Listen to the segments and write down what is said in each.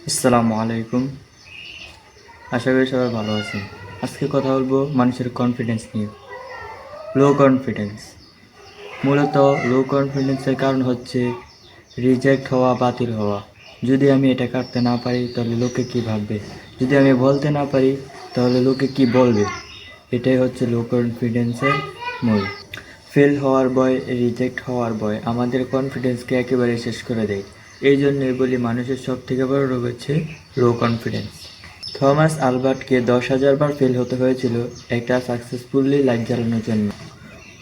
আসসালামু আলাইকুম। আশা করি সবাই ভালো আছেন। আজকে কথা বলবো মানুষের কনফিডেন্স নিয়ে। লো কনফিডেন্স, মূলত লো কনফিডেন্সের কারণ হচ্ছে রিজেক্ট হওয়া, বাতিল হওয়া। যদি আমি এটা কাটতে না পারি তাহলে লোকে কি ভাববে, যদি আমি বলতে না পারি তাহলে লোকে কি বলবে। এটাই হচ্ছে লো কনফিডেন্সের মূল। ফেল হওয়ার ভয়, রিজেক্ট হওয়ার ভয় আমাদের কনফিডেন্সকে একেবারে শেষ করে দেয়। এই জন্যই বলি মানুষের সব থেকে বড় রোগ হচ্ছে লো কনফিডেন্স। থমাস আলবার্টকে 10,000 বার ফেল হতে হয়েছিল একটা সাকসেসফুলি লাইট জ্বালানোর জন্য।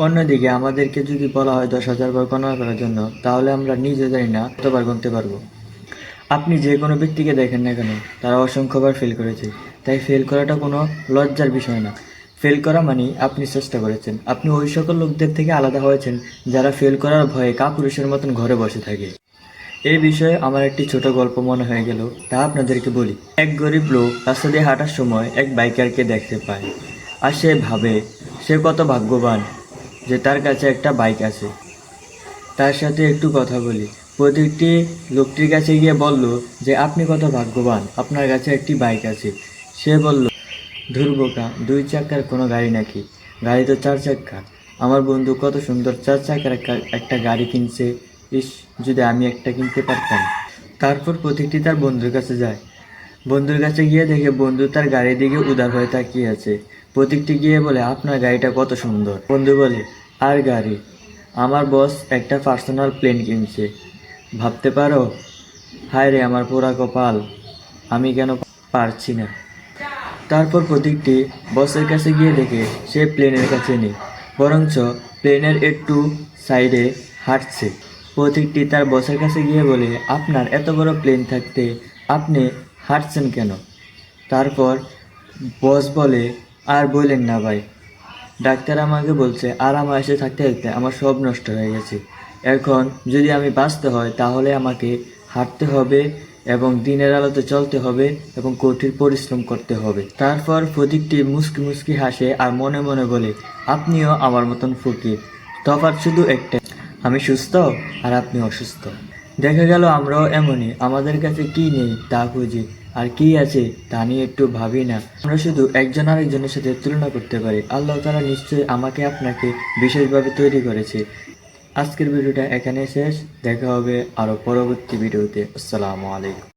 অন্যদিকে আমাদেরকে যদি বলা হয় 10,000 বার গণনা করার জন্য, তাহলে আমরা নিজে জানি না কতবার গুনতে পারবো। আপনি যে কোনো ব্যক্তিকে দেখেন না কেন, তারা অসংখ্যবার ফেল করেছে। তাই ফেল করাটা কোনো লজ্জার বিষয় না। ফেল করা মানেই আপনি চেষ্টা করেছেন। আপনি ওই সকল লোকদের থেকে আলাদা হয়েছেন যারা ফেল করার ভয়ে কাপুরুষের মতন ঘরে বসে থাকে। এই বিষয়ে আমার একটি ছোট গল্প মনে হয়ে গেল, তা আপনাদেরকে বলি। এক গরিব লোক রাস্তা দিয়ে হাঁটার সময় এক বাইকারকে দেখতে পায়, আর সে ভাবে সে কত ভাগ্যবান যে তার কাছে একটা বাইক আছে। তার সাথে একটু কথা বলি। প্রতিটি লোকটির কাছে গিয়ে বলল যে আপনি কত ভাগ্যবান, আপনার কাছে একটি বাইক আছে। সে বলল, ধুর বোকা, 2 চাকার কোনো গাড়ি নাকি, গাড়ি তো 4 চাকা। আমার বন্ধু কত সুন্দর 4 চাকার একটা গাড়ি কিনছে, ইস, যদি আমি একটা কিনতে পারতাম। তারপর প্রতীকটি তার বন্ধুর কাছে যায়। বন্ধুর কাছে গিয়ে দেখে বন্ধু তার গাড়ির দিকে উদার হয়ে তাকিয়ে আছে। প্রতীকটি গিয়ে বলে, আপনার গাড়িটা কত সুন্দর। বন্ধু বলে, আর গাড়ি, আমার বস একটা পার্সোনাল প্লেন কিনছে, ভাবতে পারো। হায় রে আমার পোড়া কপাল, আমি কেন পারছি না। তারপর প্রতীকটি বসের কাছে গিয়ে দেখে সে প্লেনের কাছে নেই, বরঞ্চ প্লেনের একটু সাইডে হাঁটছে। প্রতীকটি তার বসের কাছে গিয়ে বলে, আপনার এত বড় প্লেন থাকতে আপনি হাঁটছেন কেন? তারপর বস বলে, আর বললেন না ভাই, ডাক্তার আমাকে বলছে আরাম-আয়েশে থাকতে থাকতে আমার সব নষ্ট হয়ে গেছে। এখন যদি আমি বাঁচতে হয় তাহলে আমাকে হাঁটতে হবে এবং দিনের আলোতে চলতে হবে এবং কঠিন পরিশ্রম করতে হবে। তারপর প্রতীকটি মুচকি মুচকি হাসে আর মনে মনে বলে, আপনিও আমার মতন ফকির, তফাৎ শুধু একটাই, আমি সুস্থ আর আপনি অসুস্থ। দেখা গেল আমরাও এমনই, আমাদের কাছে কি নেই তা খুঁজি, আর কি আছে তা নিয়ে একটু ভাবি না। আমরা শুধু একজন আরেকজনের সাথে তুলনা করতে পারি। আল্লাহ তাআলা নিশ্চয়ই আমাকে আপনাকে বিশেষভাবে তৈরি করেছে। আজকের ভিডিওটা এখানে শেষ, দেখা হবে আরো পরবর্তী ভিডিওতে। আসসালামু আলাইকুম।